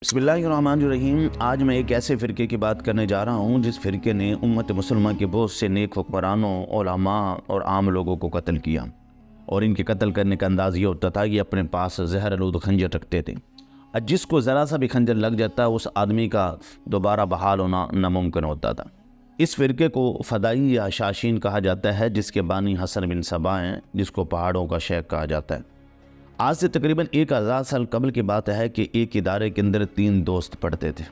بسم اللہ الرحمن الرحیم۔ آج میں ایک ایسے فرقے کی بات کرنے جا رہا ہوں جس فرقے نے امت مسلمہ کے بہت سے نیک حکمرانوں، علماء اور عام لوگوں کو قتل کیا، اور ان کے قتل کرنے کا انداز یہ ہوتا تھا کہ اپنے پاس زہر آلود خنجر رکھتے تھے، اور جس کو ذرا سا بھی خنجر لگ جاتا اس آدمی کا دوبارہ بحال ہونا ناممکن ہوتا تھا۔ اس فرقے کو فدائی یا شاشین کہا جاتا ہے، جس کے بانی حسن بن صبا ہیں، جس کو پہاڑوں کا شیخ کہا جاتا ہے۔ آج سے تقریباً 1000 سال قبل کی بات ہے کہ ایک ادارے کے اندر 3 دوست پڑھتے تھے۔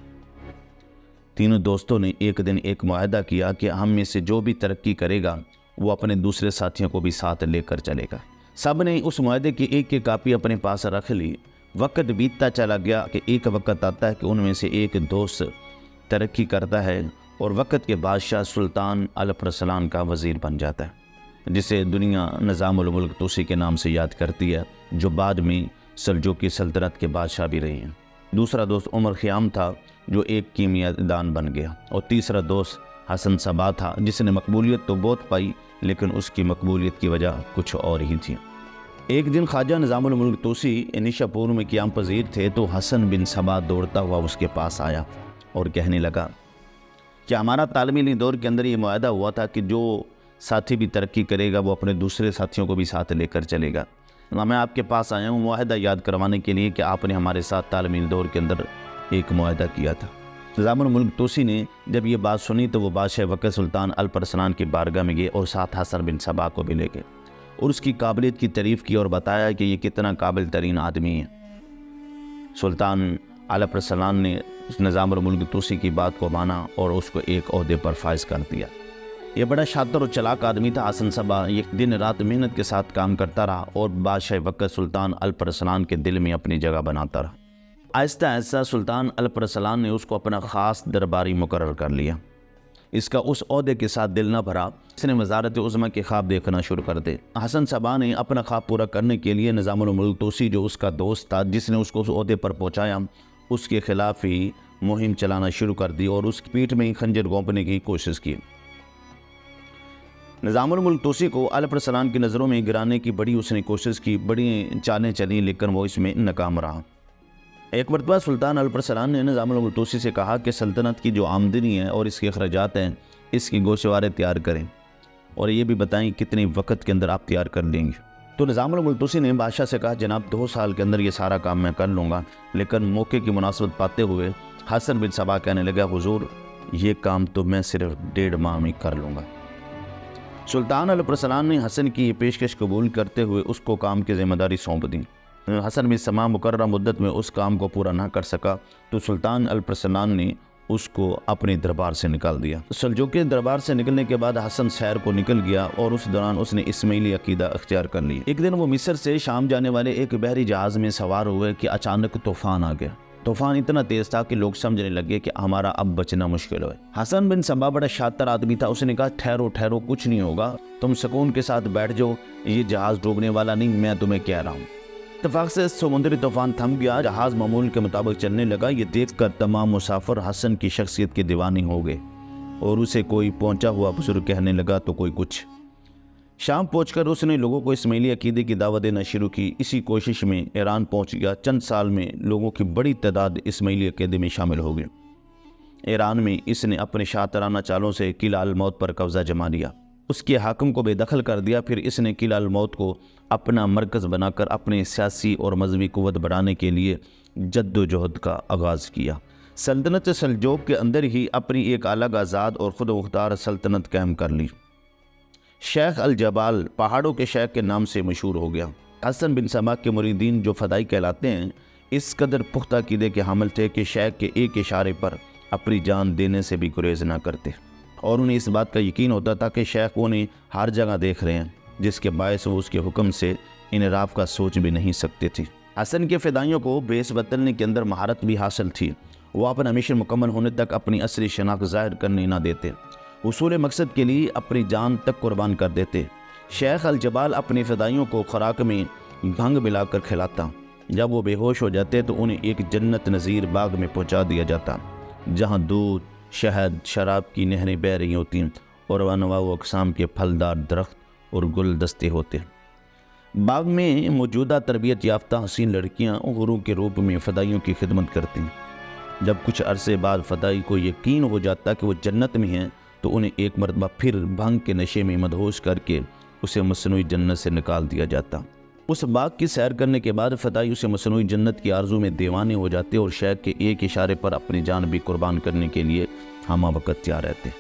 تینوں دوستوں نے ایک دن ایک معاہدہ کیا کہ ہم میں سے جو بھی ترقی کرے گا وہ اپنے دوسرے ساتھیوں کو بھی ساتھ لے کر چلے گا۔ سب نے اس معاہدے کی ایک کاپی اپنے پاس رکھ لی۔ وقت بیتتا چلا گیا کہ ایک وقت آتا ہے کہ ان میں سے ایک دوست ترقی کرتا ہے اور وقت کے بادشاہ سلطان الپرسلان کا وزیر بن جاتا ہے، جسے دنیا نظام الملک توسی کے نام سے یاد کرتی ہے، جو بعد میں سلجوقی سلطنت کے بادشاہ بھی رہے ہیں۔ دوسرا دوست عمر خیام تھا، جو ایک کیمیا دان بن گیا، اور تیسرا دوست حسن صبا تھا، جس نے مقبولیت تو بہت پائی لیکن اس کی مقبولیت کی وجہ کچھ اور ہی تھی۔ ایک دن خواجہ نظام الملک توسی نیشا پور میں قیام پذیر تھے تو حسن بن صبا دوڑتا ہوا اس کے پاس آیا اور کہنے لگا کہ ہمارا تعلیمی دور کے اندر یہ معاہدہ ہوا تھا کہ جو ساتھی بھی ترقی کرے گا وہ اپنے دوسرے ساتھیوں کو بھی ساتھ لے کر چلے گا۔ میں آپ کے پاس آیا ہوں معاہدہ یاد کروانے کے لیے کہ آپ نے ہمارے ساتھ تعلیمی دور کے اندر ایک معاہدہ کیا تھا۔ نظام الملک توسی نے جب یہ بات سنی تو وہ بادشاہ وقت سلطان الپرسلان کی بارگاہ میں گئے اور ساتھ حسن بن صبا کو بھی لے گئے اور اس کی قابلیت کی تعریف کی اور بتایا کہ یہ کتنا قابل ترین آدمی ہے۔ سلطان الپرسلان نے اس نظام الملک توسی کی بات کو مانا اور اس کو ایک عہدے پر فائز کر دیا۔ یہ بڑا شاطر اور چلاک آدمی تھا حسن صبا۔ یہ دن رات محنت کے ساتھ کام کرتا رہا اور بادشاہ وقت سلطان الپرسلان کے دل میں اپنی جگہ بناتا رہا۔ آہستہ آہستہ سلطان الپرسلان نے اس کو اپنا خاص درباری مقرر کر لیا۔ اس کا اس عہدے کے ساتھ دل نہ بھرا، اس نے وزارت عظمیٰ کے خواب دیکھنا شروع کر دے۔ حسن صبا نے اپنا خواب پورا کرنے کے لیے نظام الملک توسی، جو اس کا دوست تھا جس نے اس کو اس عہدے پر پہنچایا، اس کے خلاف ہی مہم چلانا شروع کر دی اور اس کی پیٹھ میں ہی خنجر گھونپنے کی کوشش کی۔ نظام الملک توسی کو الپرسلان کی نظروں میں گرانے کی بڑی اس نے کوشش کی، بڑی چالیں چلیں، لیکن وہ اس میں ناکام رہا۔ ایک مرتبہ سلطان الپرسلان نے نظام الملک توسی سے کہا کہ سلطنت کی جو آمدنی ہے اور اس کے اخراجات ہیں، اس کی گوشوارے تیار کریں اور یہ بھی بتائیں کتنے وقت کے اندر آپ تیار کر لیں گے۔ تو نظام الملک توسی نے بادشاہ سے کہا جناب 2 سال کے اندر یہ سارا کام میں کر لوں گا، لیکن موقع کی مناسبت پاتے ہوئے حسن بن صبا کہنے لگا حضور یہ کام تو میں صرف 1.5 ماہ میں کر لوں گا۔ سلطان الپرسلان نے حسن کی یہ پیشکش قبول کرتے ہوئے اس کو کام کی ذمہ داری سونپ دی۔ حسن بن صبا مقررہ مدت میں اس کام کو پورا نہ کر سکا تو سلطان الپرسلان نے اس کو اپنے دربار سے نکال دیا۔ سلجوقی دربار سے نکلنے کے بعد حسن سیر کو نکل گیا اور اس دوران اس نے اسماعیلی عقیدہ اختیار کر لی۔ ایک دن وہ مصر سے شام جانے والے ایک بحری جہاز میں سوار ہوئے کہ اچانک طوفان آ گیا۔ طوفان اتنا تیز تھا کہ لوگ سمجھنے لگے کہ ہمارا اب بچنا مشکل ہے۔ حسن بن صبا بڑا شاطر آدمی تھا، اس نے کہا ٹھہرو ٹھہرو، کچھ نہیں ہوگا، تم سکون کے ساتھ بیٹھ جاؤ، یہ جہاز ڈوبنے والا نہیں، میں تمہیں کہہ رہا ہوں۔ اتفاق سے سمندری طوفان تھم گیا، جہاز معمول کے مطابق چلنے لگا۔ یہ دیکھ کر تمام مسافر حسن کی شخصیت کے دیوانے ہو گئے اور اسے کوئی پہنچا ہوا بزرگ کہنے لگا تو کوئی کچھ۔ شام پہنچ کر اس نے لوگوں کو اسماعیلی عقیدے کی دعوت دینا شروع کی۔ اسی کوشش میں ایران پہنچ گیا۔ چند سال میں لوگوں کی بڑی تعداد اسماعیلی عقیدے میں شامل ہو گئی۔ ایران میں اس نے اپنے شاطرانہ چالوں سے قلعہ الموت پر قبضہ جما لیا، اس کے حاکم کو بے دخل کر دیا۔ پھر اس نے قلعہ الموت کو اپنا مرکز بنا کر اپنے سیاسی اور مذہبی قوت بڑھانے کے لیے جد و جہد کا آغاز کیا۔ سلطنت سلجوق کے اندر ہی اپنی ایک الگ آزاد اور خود مختار سلطنت قائم کر لی۔ شیخ الجبال پہاڑوں کے شیخ کے نام سے مشہور ہو گیا۔ حسن بن صبا کے مریدین جو فدائی کہلاتے ہیں، اس قدر پختہ عقیدے کے حامل تھے کہ شیخ کے ایک اشارے پر اپنی جان دینے سے بھی گریز نہ کرتے، اور انہیں اس بات کا یقین ہوتا تھا کہ شیخ انہیں ہر جگہ دیکھ رہے ہیں، جس کے باعث وہ اس کے حکم سے انحراف کا سوچ بھی نہیں سکتے تھے۔ حسن کے فدائیوں کو بیس بدلنے کے اندر مہارت بھی حاصل تھی۔ وہ اپنا مشن مکمل ہونے تک اپنی اصلی شناخت ظاہر کرنے نہ دیتے، حصول مقصد کے لیے اپنی جان تک قربان کر دیتے۔ شیخ الجبال اپنی فدائیوں کو خوراک میں بھنگ ملا کر کھلاتا۔ جب وہ بے ہوش ہو جاتے تو انہیں ایک جنت نظیر باغ میں پہنچا دیا جاتا، جہاں دودھ، شہد، شراب کی نہریں بہہ رہی ہوتی اور انواع و اقسام کے پھلدار درخت اور گل دستے ہوتے۔ باغ میں موجودہ تربیت یافتہ حسین لڑکیاں غرور کے روپ میں فدائیوں کی خدمت کرتی۔ جب کچھ عرصے بعد فدائی کو یقین ہو جاتا کہ وہ جنت میں ہیں تو انہیں ایک مرتبہ پھر بھنگ کے نشے میں مدہوش کر کے اسے مصنوعی جنت سے نکال دیا جاتا۔ اس باغ کی سیر کرنے کے بعد فدائی اسے مصنوعی جنت کی آرزو میں دیوانے ہو جاتے اور شیخ کے ایک اشارے پر اپنی جان بھی قربان کرنے کے لیے ہمہ وقت تیار رہتے۔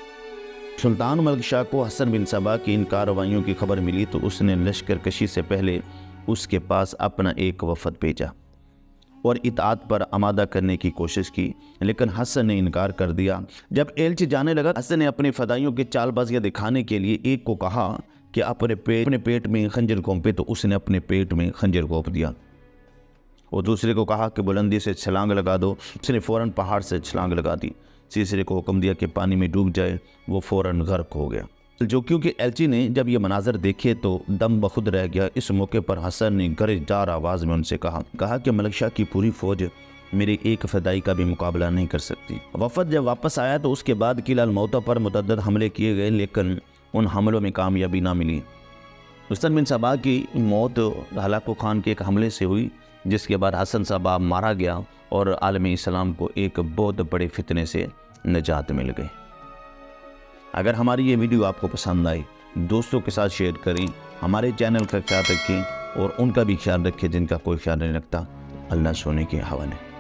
سلطان ملک شاہ کو حسن بن صبا کی ان کارروائیوں کی خبر ملی تو اس نے لشکر کشی سے پہلے اس کے پاس اپنا ایک وفد بھیجا اور اطاعت پر آمادہ کرنے کی کوشش کی، لیکن حسن نے انکار کر دیا۔ جب ایلچی جانے لگا، حسن نے اپنے فدائیوں کی چال بازیاں دکھانے کے لیے ایک کو کہا کہ اپنے پیٹ میں خنجر گھونپے، تو اس نے اپنے پیٹ میں خنجر گھونپ دیا۔ اور دوسرے کو کہا کہ بلندی سے چھلانگ لگا دو، اس نے فوراً پہاڑ سے چھلانگ لگا دی۔ تیسرے کو حکم دیا کہ پانی میں ڈوب جائے، وہ فوراً غرق ہو گیا۔ جو کیونکہ ایلچی نے جب یہ مناظر دیکھے تو دم بخود رہ گیا۔ اس موقع پر حسن نے گرج دار آواز میں ان سے کہا کہ ملک شاہ کی پوری فوج میرے ایک فدائی کا بھی مقابلہ نہیں کر سکتی۔ وفد جب واپس آیا تو اس کے بعد قلعہ الموتیٰ پر متعدد حملے کیے گئے، لیکن ان حملوں میں کامیابی نہ ملی۔ حسن بن صبا کی موت ہلاکو خان کے ایک حملے سے ہوئی، جس کے بعد حسن صبا مارا گیا اور عالم اسلام کو ایک بہت بڑے فتنے سے نجات مل گئی۔ اگر ہماری یہ ویڈیو آپ کو پسند آئی، دوستوں کے ساتھ شیئر کریں، ہمارے چینل کا خیال رکھیں اور ان کا بھی خیال رکھیں جن کا کوئی خیال نہیں رکھتا۔ اللہ سونے کے حوالے۔